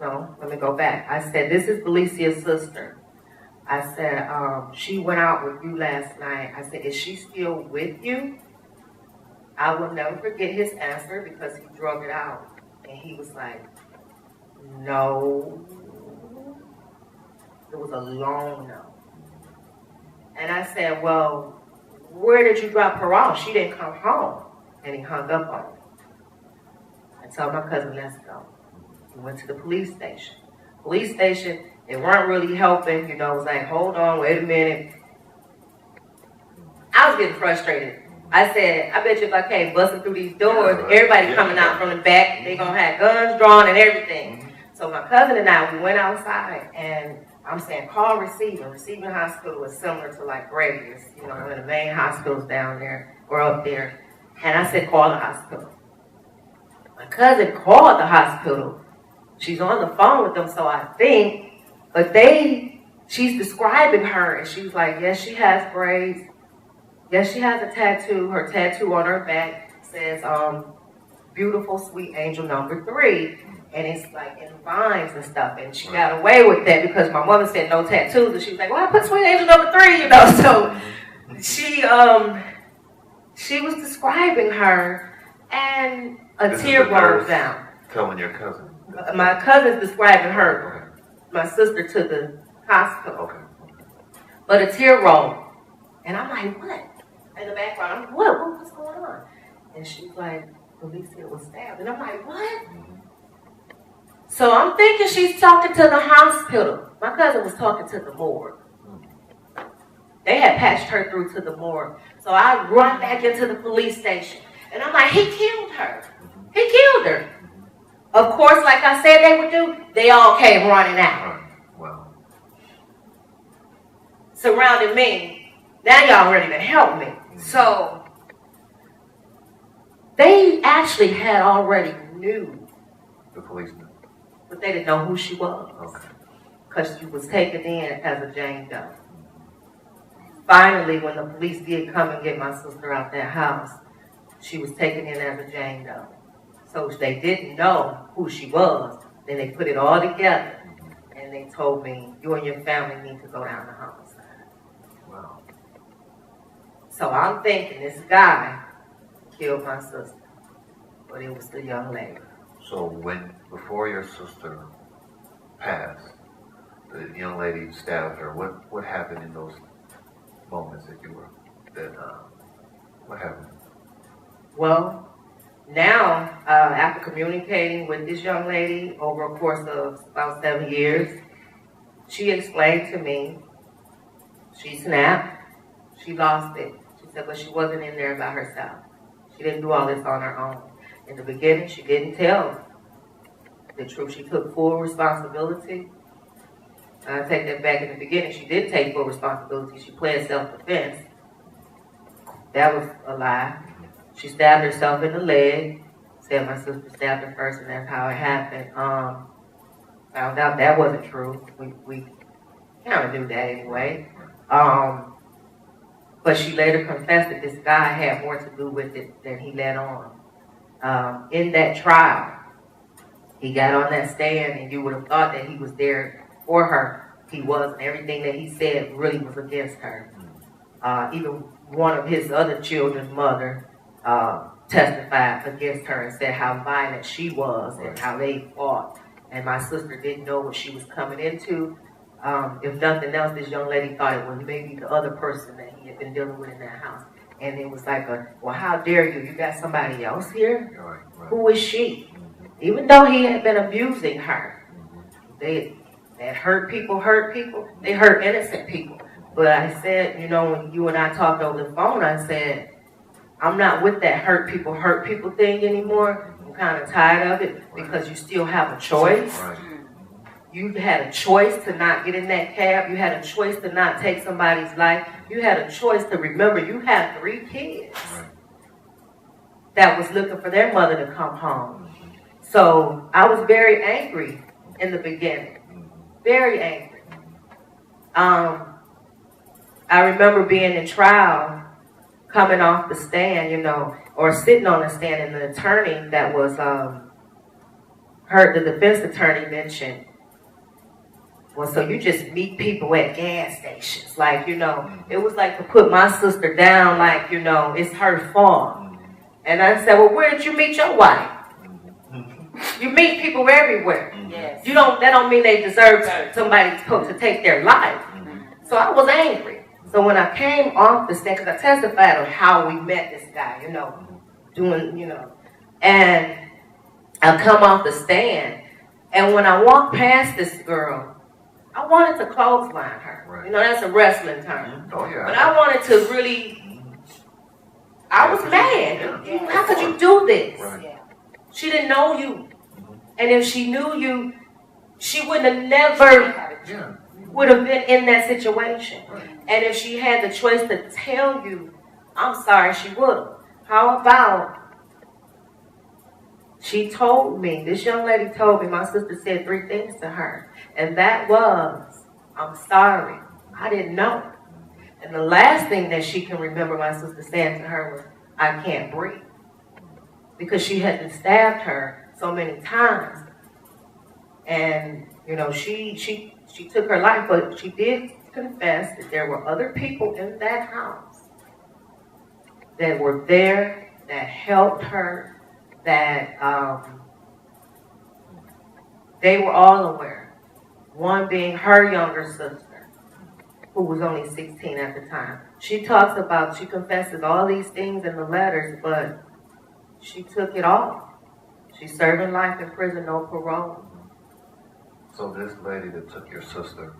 no, let me go back. I said, this is Felicia's sister. I said, she went out with you last night. I said, is she still with you? I will never forget his answer because he drug it out. And he was like, no. It was a long no. And I said, well, where did you drop her off? She didn't come home. And he hung up on me. I told my cousin, let's go. We went to the police station. Police station, they weren't really helping. You know, it was like, hold on, wait a minute. I was getting frustrated. I said, I bet you if I came busting through these doors, everybody coming out from the back, they going to have guns drawn and everything. So my cousin and I, we went outside, and I'm saying call receiving. Receiving hospital is similar to like Gravius, you know, one of the main hospitals down there or up there. And I said, call the hospital. My cousin called the hospital. She's on the phone with them, so I think, but she's describing her, and she was like, yes, she has braids. Yes, she has a tattoo. Her tattoo on her back says, beautiful, sweet angel number 3. And it's like in vines and stuff. And she got away with that because my mother said no tattoos. And she was like, well, I put sweet angel number 3, you know. So she was describing her, and a tear rolled down. Telling your cousin. My cousin's describing her, my sister, to the hospital. Okay. But a tear rolled. And I'm like, what? In the background, I'm like, what's going on? And she's like, police said it was stabbed. And I'm like, what? So I'm thinking she's talking to the hospital. My cousin was talking to the morgue. They had patched her through to the morgue. So I run back into the police station. And I'm like, he killed her. He killed her. Of course, like I said they would do, they all came running out. Wow. Surrounding me. Now y'all ready to help me. So they actually had already knew. The policeman. But they didn't know who she was. Okay. Because she was taken in as a Jane Doe. Finally, when the police did come and get my sister out that house, she was taken in as a Jane Doe. So they didn't know who she was. Then they put it all together. And they told me, you and your family need to go down to homicide. Wow. So I'm thinking this guy killed my sister. But it was the young lady. So before your sister passed, the young lady stabbed her. What happened in those moments what happened? Well, now, after communicating with this young lady over a course of about 7 years, she explained to me, she snapped, she lost it. She said, but she wasn't in there by herself. She didn't do all this on her own. In the beginning, she didn't tell the truth. She took full responsibility. I take that back. In the beginning, she did take full responsibility. She pled self-defense. That was a lie. She stabbed herself in the leg. Said my sister stabbed her first, and that's how it happened. Found out that wasn't true. We kind of knew that anyway. But she later confessed that this guy had more to do with it than he let on. In that trial, he got on that stand, and you would have thought that he was there for her. He wasn't. Everything that he said really was against her. Even one of his other children's mother testified against her and said how violent she was and how they fought. And my sister didn't know what she was coming into. If nothing else, this young lady thought it was maybe the other person that he had been dealing with in that house. And it was like, well, how dare you? You got somebody else here? Right. Who is she? Even though he had been abusing her, that hurt people, they hurt innocent people. But I said, you know, when you and I talked over the phone, I said, I'm not with that hurt people thing anymore. I'm kind of tired of it because you still have a choice. Right. You had a choice to not get in that cab. You had a choice to not take somebody's life. You had a choice to remember you had 3 kids that was looking for their mother to come home. So I was very angry in the beginning. Very angry. I remember being in trial, coming off the stand, you know, or sitting on the stand, and the attorney that was heard the defense attorney mention, well, so you just meet people at gas stations. Like, you know, it was like to put my sister down, like, you know, it's her fault. And I said, well, where did you meet your wife? You meet people everywhere. Yes. That don't mean they deserve somebody to take their life. So I was angry. So when I came off the stand, because I testified on how we met this guy, you know, doing, you know, and I come off the stand, and when I walked past this girl, I wanted to clothesline her. Right. You know, that's a wrestling term. Oh, yeah. But I wanted to really, I was mad. Yeah. How could you do this? Right. Yeah. She didn't know you. And if she knew you, she wouldn't have never would have been in that situation. And if she had the choice to tell you, I'm sorry, she would have. How about, she told me, this young lady told me, my sister said 3 things to her. And that was, I'm sorry, I didn't know. And the last thing that she can remember my sister saying to her was, I can't breathe. Because she had been stabbed her so many times. And, you know, she took her life, but she did confess that there were other people in that house that were there, that helped her, that they were all aware. One being her younger sister, who was only 16 at the time. She talks about, she confesses all these things in the letters, but she took it all. She's serving life in prison, no parole. So this lady that took your sister,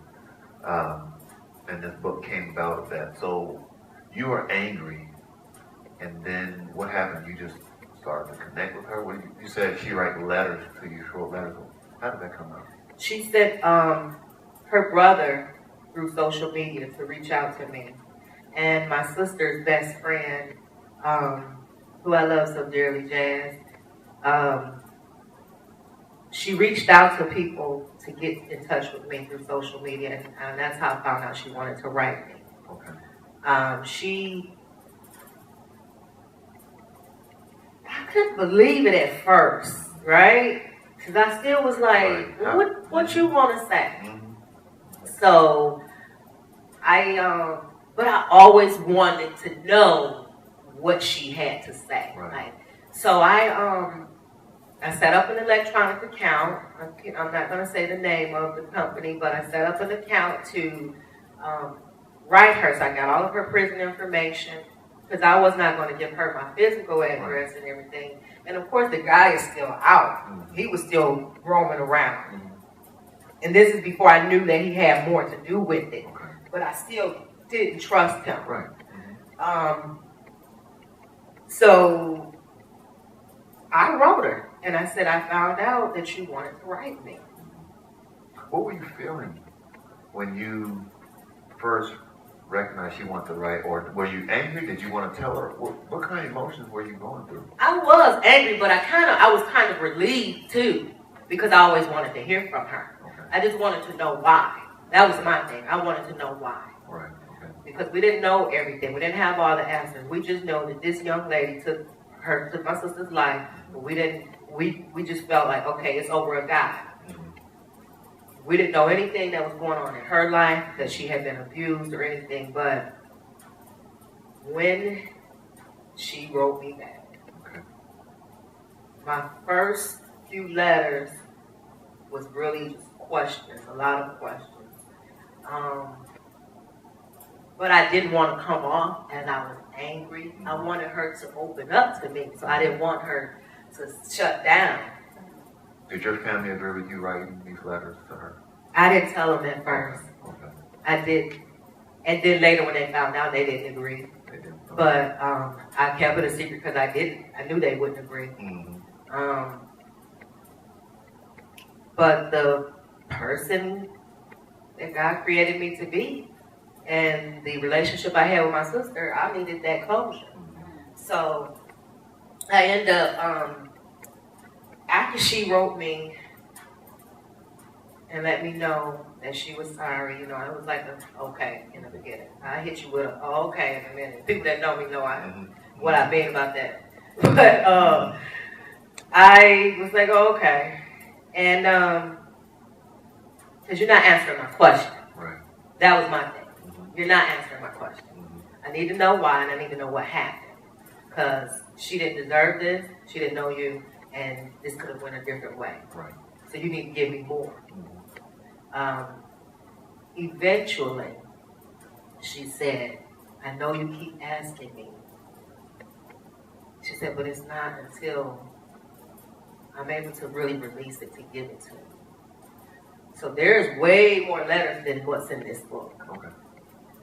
and this book came about of that. So you were angry, and then what happened? You just started to connect with her? You said she wrote letters to you, she wrote letters. How did that come out? She said her brother, through social media, to reach out to me. And my sister's best friend, who I love so dearly, Jazz, she reached out to people to get in touch with me through social media, and that's how I found out she wanted to write me. Okay. I couldn't believe it at first, right? Because I still was like, right. What you want to say? Mm-hmm. So, but I always wanted to know what she had to say. Right. Like, so I set up an electronic account. I'm not going to say the name of the company, but I set up an account to write her. So I got all of her prison information, because I was not going to give her my physical address and everything. And of course, the guy is still out. Mm-hmm. He was still roaming around. Mm-hmm. And this is before I knew that he had more to do with it. Okay. But I still didn't trust him. Right. Mm-hmm. So I wrote her, and I said, I found out that you wanted to write me. What were you feeling when you first recognized you wanted to write? Or were you angry? Did you want to tell her? What kind of emotions were you going through? I was angry, but I was kind of relieved too, because I always wanted to hear from her. Okay. I just wanted to know why. That was my thing. I wanted to know why. Right. Okay. Because we didn't know everything. We didn't have all the answers. We just know that this young lady took my sister's life, but we just felt like, okay, it's over a guy. Mm-hmm. We didn't know anything that was going on in her life, that she had been abused or anything, but when she wrote me back, okay, my first few letters was really just questions, a lot of questions. But I didn't want to come off as I was angry. I wanted her to open up to me, so I didn't want her to shut down. Did your family agree with you writing these letters to her? I didn't tell them at first. Okay. I did. And then later when they found out, they didn't agree. They didn't. Okay. But I kept it a secret because I knew they wouldn't agree. Mm-hmm. But the person that God created me to be, and the relationship I had with my sister, I needed that closure. So I ended up, after she wrote me and let me know that she was sorry, you know, I was like, okay, in the beginning. I hit you with a, oh, okay, in a minute. People that know me know what I mean about that. But I was like, oh, okay. And, because you're not answering my question. Right. That was my thing. You're not answering my question. I need to know why, and I need to know what happened. Because she didn't deserve this, she didn't know you, and this could have went a different way. Right. So you need to give me more. Eventually, she said, I know you keep asking me. She said, but it's not until I'm able to really release it to give it to you. So there's way more letters than what's in this book. Okay.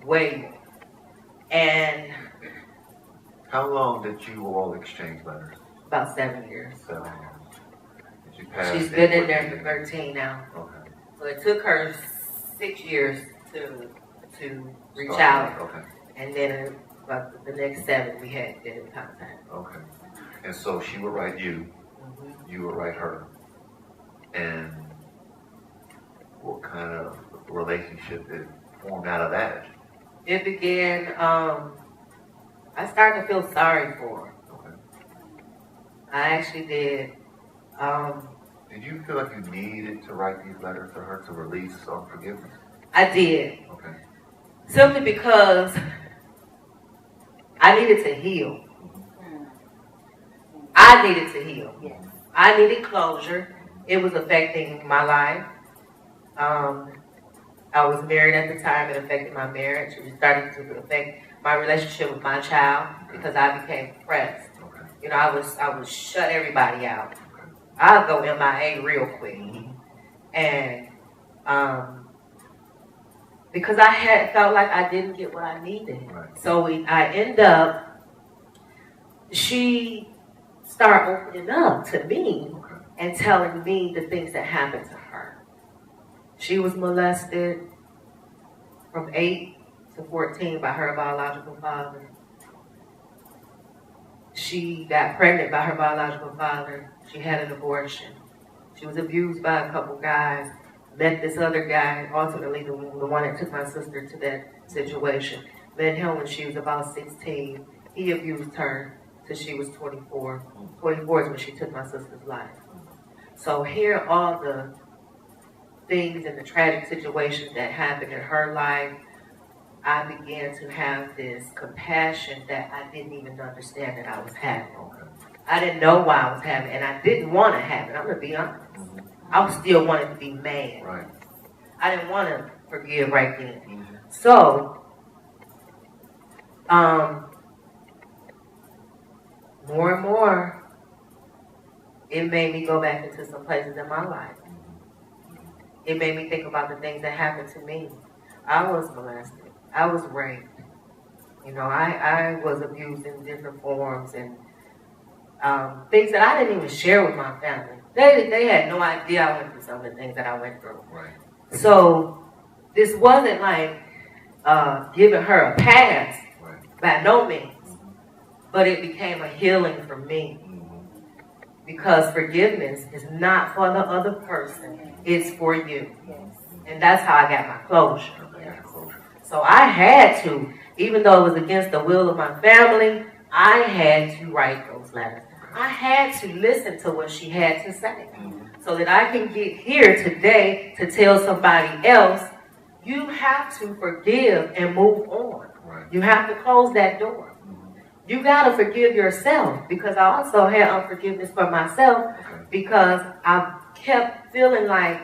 Way more. And how long did you all exchange letters? About 7 years. 7 years. Did you pass? She's been in there for 13 now. Okay. So it took her 6 years to reach Start out, back, okay. and then about the next 7 we had been in contact. Okay. And so she would write you, you would write her. And what kind of relationship is formed out of that? It began, I started to feel sorry for her. Okay. I actually did. Did you feel like you needed to write these letters to her to release unforgiveness? I did. Okay. Simply because I needed to heal. I needed to heal. Yes. I needed closure. It was affecting my life. I was married at the time. It affected my marriage. It started to affect my relationship with my child because I became depressed. Okay. You know, I would shut everybody out. I'll go MIA real quick. And because I had felt like I didn't get what I needed. Right. So I end up, she started opening up to me and telling me the things that happened to her. She was molested from 8 to 14 by her biological father. She got pregnant by her biological father. She had an abortion. She was abused by a couple guys. Met this other guy, ultimately the one that took my sister to that situation. Met him when she was about 16. He abused her till she was 24. 24 is when she took my sister's life. So here are all the things and the tragic situations that happened in her life. I began to have this compassion that I didn't even understand that I was having. I didn't know why I was having it, and I didn't want to have it. I'm going to be honest. I still wanted to be mad. Right. I didn't want to forgive right then. So, more and more, it made me go back into some places in my life. It made me think about the things that happened to me. I was molested. I was raped. You know, I was abused in different forms and things that I didn't even share with my family. They had no idea I went through some of the things that I went through. Right. So this wasn't like giving her a pass, by no means. But it became a healing for me. Because forgiveness is not for the other person, it's for you. And that's how I got my closure. So I had to, even though it was against the will of my family, I had to write those letters. I had to listen to what she had to say so that I can get here today to tell somebody else, you have to forgive and move on. You have to close that door. You got to forgive yourself, because I also had unforgiveness for myself because I kept feeling like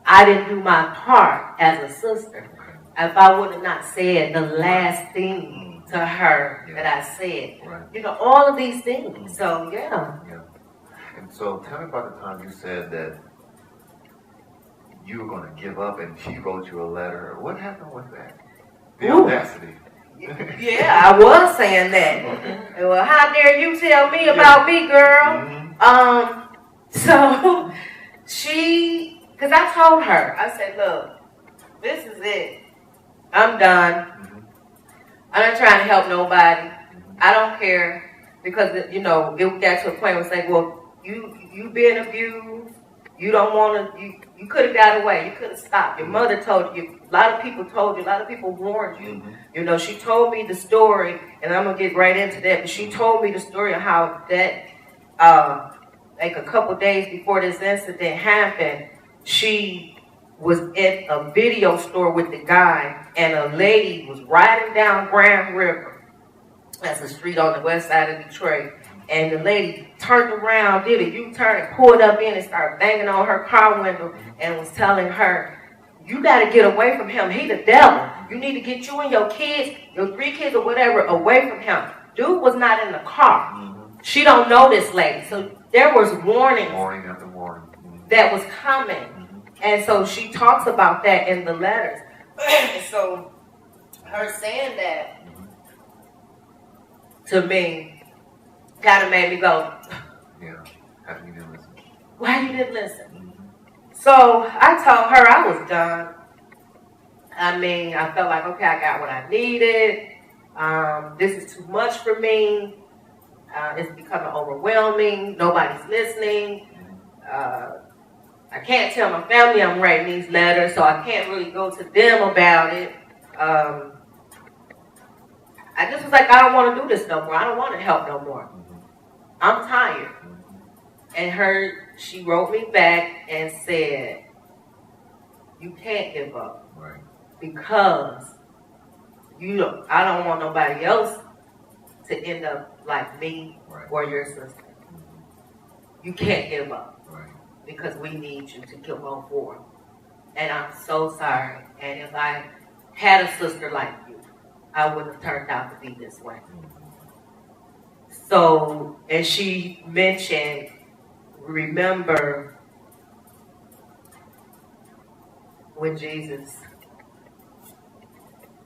I didn't do my part as a sister. If I would have not said the last thing to her that I said. You know, all of these things. So, yeah. And so tell me about the time you said that you were going to give up and she wrote you a letter. What happened with that? The audacity. Yeah, I was saying that. Well, how dare you tell me about me, girl? So she, because I told her, I said, look, this is it. I'm done. I'm not trying to help nobody. I don't care. Because, you know, it got to a point where it's like, well, you being abused, you don't want to, you could have got away. You could have stopped. Your mother told you. A lot of people told you. A lot of people warned you. You know, she told me the story, and I'm going to get right into that, but she told me the story of how that, like a couple days before this incident happened, she was at a video store with the guy, and a lady was riding down Grand River. That's a street on the west side of Detroit. And the lady turned around, did a U-turn, and pulled up in and started banging on her car window and was telling her, you got to get away from him. He the devil. You need to get you and your kids, your 3 kids or whatever, away from him. Dude was not in the car. She don't know this lady. So there was warnings Warning after warning. that was coming. And so she talks about that in the letters. And so her saying that to me kind of made me go, Yeah. How you didn't listen? why you didn't listen? So I told her I was done. I mean, I felt like, okay, I got what I needed. This is too much for me. It's becoming overwhelming. Nobody's listening. I can't tell my family I'm writing these letters, so I can't really go to them about it. I just was like, I don't want to do this no more. I don't want to help no more. I'm tired. And she wrote me back and said, you can't give up. Right. Because I don't want nobody else to end up like me or your sister. You can't give up. Right. Because we need you to go forward. And I'm so sorry. And if I had a sister like you, I wouldn't have turned out to be this way. So, and she mentioned, remember when Jesus,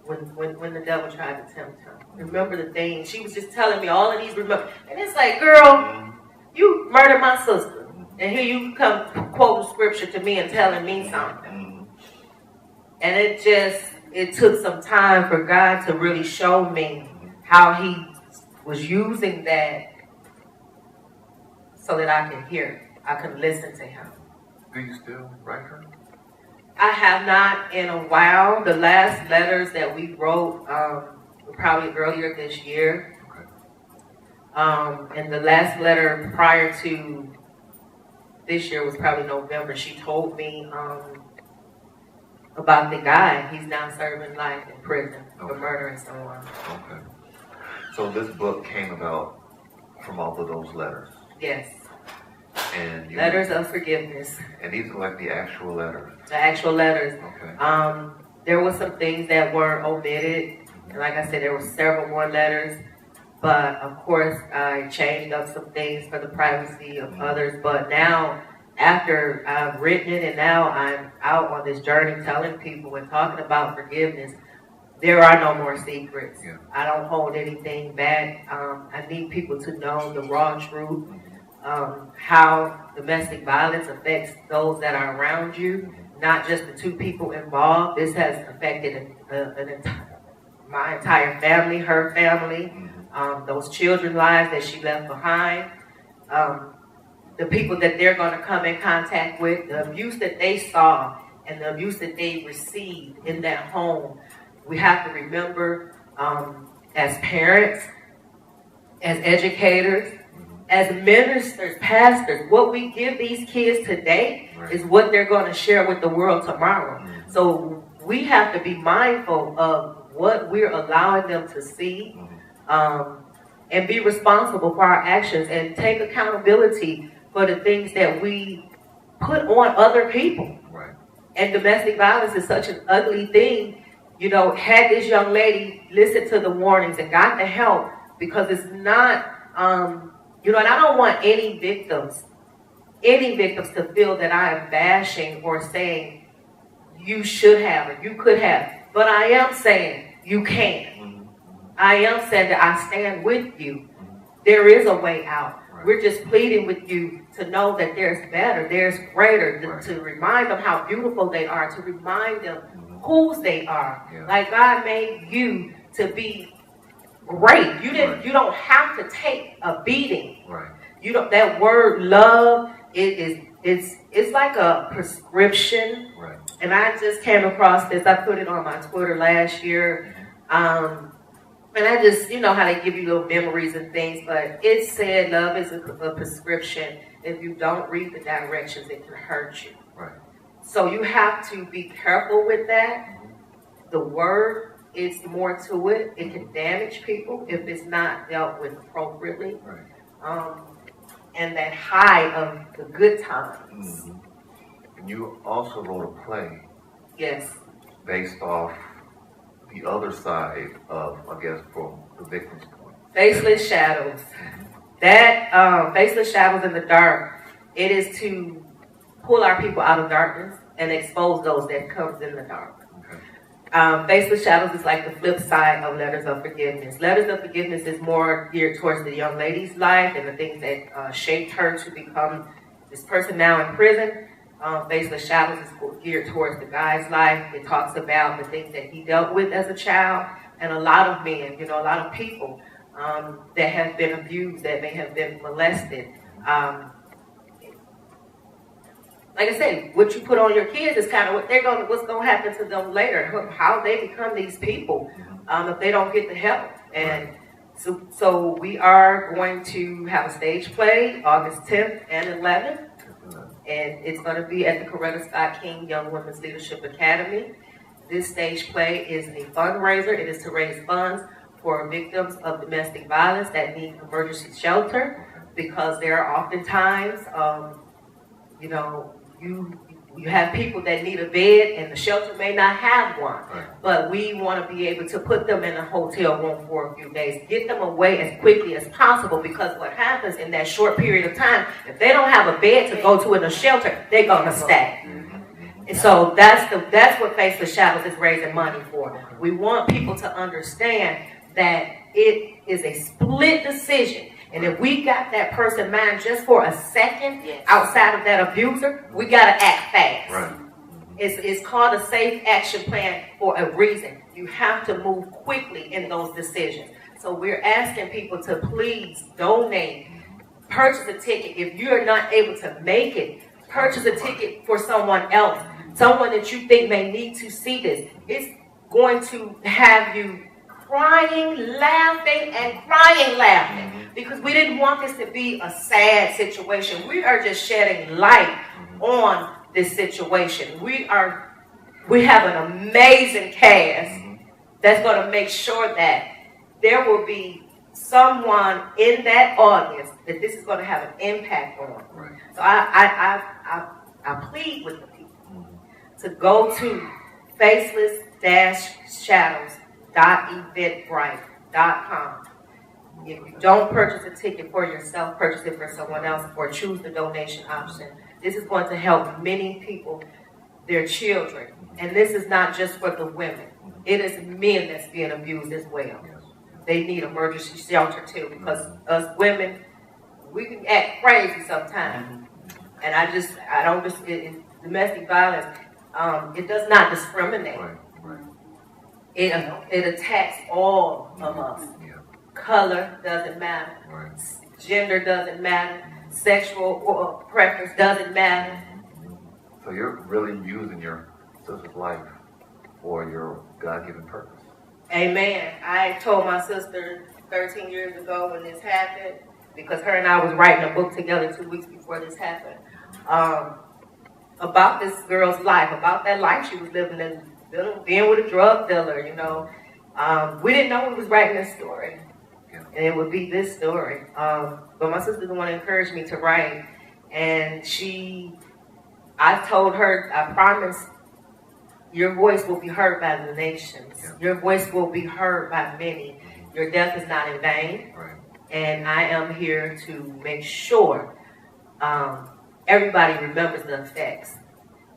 when the devil tried to tempt her. Remember the thing. She was just telling me all of these remember. And it's like, girl, you murdered my sister. And here you come quoting scripture to me and telling me something. And it took some time for God to really show me how he was using that so that I could hear it. I could listen to him. Do you still write her? I have not in a while. The last letters that we wrote were probably earlier this year. Okay. And the last letter prior to this year was probably November. She told me about the guy. He's now serving life in prison for murdering someone. Okay. So this book came about from all of those letters. Yes. And letters of forgiveness. And these are like the actual letters. The actual letters. Okay. There were some things that were omitted. And like I said, there were several more letters. But of course, I changed up some things for the privacy of others. But now, after I've written it and now I'm out on this journey telling people and talking about forgiveness, there are no more secrets. Yeah. I don't hold anything back. I need people to know the raw truth, how domestic violence affects those that are around you, not just the two people involved. This has affected my entire family, her family. Those children's lives that she left behind, the people that they're going to come in contact with, the abuse that they saw and the abuse that they received in that home. We have to remember as parents, as educators, as ministers, pastors, what we give these kids today is what they're going to share with the world tomorrow. So we have to be mindful of what we're allowing them to see. And be responsible for our actions and take accountability for the things that we put on other people. Right. And domestic violence is such an ugly thing. You know, had this young lady listened to the warnings and got the help, because it's not, you know, and I don't want any victims to feel that I am bashing or saying you should have or you could have. But I am saying you can. I am saying that I stand with you. There is a way out. We're just pleading with you to know that there's better, there's greater, to remind them how beautiful they are, to remind them whose they are. Yeah. Like God made you to be great. You don't have to take a beating. Right. You don't. That word love it's like a prescription. Right. And I just came across this. I put it on my Twitter last year. And I just, you know how they give you little memories and things, but it said love is a prescription. If you don't read the directions, it can hurt you. Right. So you have to be careful with that. The word is more to it. It can damage people if it's not dealt with appropriately. Right. And that high of the good times. And you also wrote a play. Yes. Based off the other side of, I guess, from the victim's point. Faceless Shadows. That Faceless Shadows in the Dark, it is to pull our people out of darkness and expose those that comes in the dark. Okay. Faceless Shadows is like the flip side of Letters of Forgiveness. Letters of Forgiveness is more geared towards the young lady's life and the things that shaped her to become this person now in prison. Faceless Shadows is geared towards the guy's life. It talks about the things that he dealt with as a child, and a lot of men, a lot of people that have been abused, that may have been molested. Like I say, what you put on your kids is kind of what's going to happen to them later, how they become these people if they don't get the help. And so we are going to have a stage play August 10th and 11th. And it's going to be at the Coretta Scott King Young Women's Leadership Academy. This stage play is a fundraiser. It is to raise funds for victims of domestic violence that need emergency shelter, because there are oftentimes, you have people that need a bed and the shelter may not have one. Right. But we want to be able to put them in a hotel room for a few days, get them away as quickly as possible, because what happens in that short period of time, if they don't have a bed to go to in a shelter, they're going to stay. And so that's what Faceless Shadows is raising money for. We want people to understand that it is a split decision. And if we got that person mind just for a second outside of that abuser, we got to act fast. Right. It's called a safe action plan for a reason. You have to move quickly in those decisions. So we're asking people to please donate, purchase a ticket. If you're not able to make it, purchase a ticket for someone else, someone that you think may need to see this. It's going to have you crying, laughing, and crying, laughing. Because we didn't want this to be a sad situation. We are just shedding light on this situation. We have an amazing cast that's going to make sure that there will be someone in that audience that this is going to have an impact on. Right. So I plead with the people to go to faceless-shadows.eventbrite.com. If you don't purchase a ticket for yourself, purchase it for someone else, or choose the donation option. This is going to help many people, their children. And this is not just for the women. It is men that's being abused as well. They need emergency shelter too, because us women, we can act crazy sometimes. And domestic violence, it does not discriminate. It attacks all of us. Color doesn't matter. Right. Gender doesn't matter. Sexual preference doesn't matter. So you're really using your sister's life for your God-given purpose. Amen. I told my sister 13 years ago when this happened, because her and I was writing a book together 2 weeks before this happened, about this girl's life, about that life she was living in, being with a drug dealer, We didn't know we was writing this story. And it would be this story. But my sister didn't want to encourage me to write. And I told her, I promise, your voice will be heard by the nations. Your voice will be heard by many. Your death is not in vain. Right. And I am here to make sure everybody remembers the effects.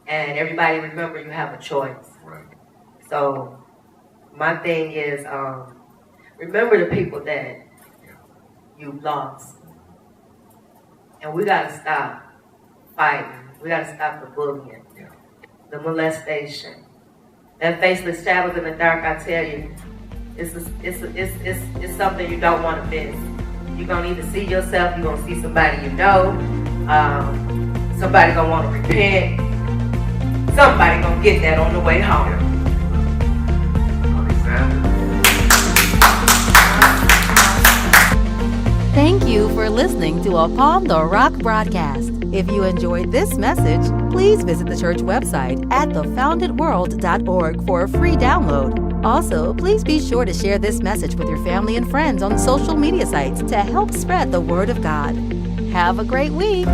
And everybody remember you have a choice. Right. So my thing is, remember the people that you lost. And we got to stop fighting. We got to stop the bullying, the molestation. That faceless shadows in the dark, I tell you, it's something you don't want to miss. You're going to either see yourself, you're going to see somebody you know, somebody going to want to repent, somebody going to get that on the way home. Shonny Sanders. Thank you for listening to Upon the Rock broadcast. If you enjoyed this message, please visit the church website at thefoundedworld.org for a free download. Also, please be sure to share this message with your family and friends on social media sites to help spread the word of God. Have a great week.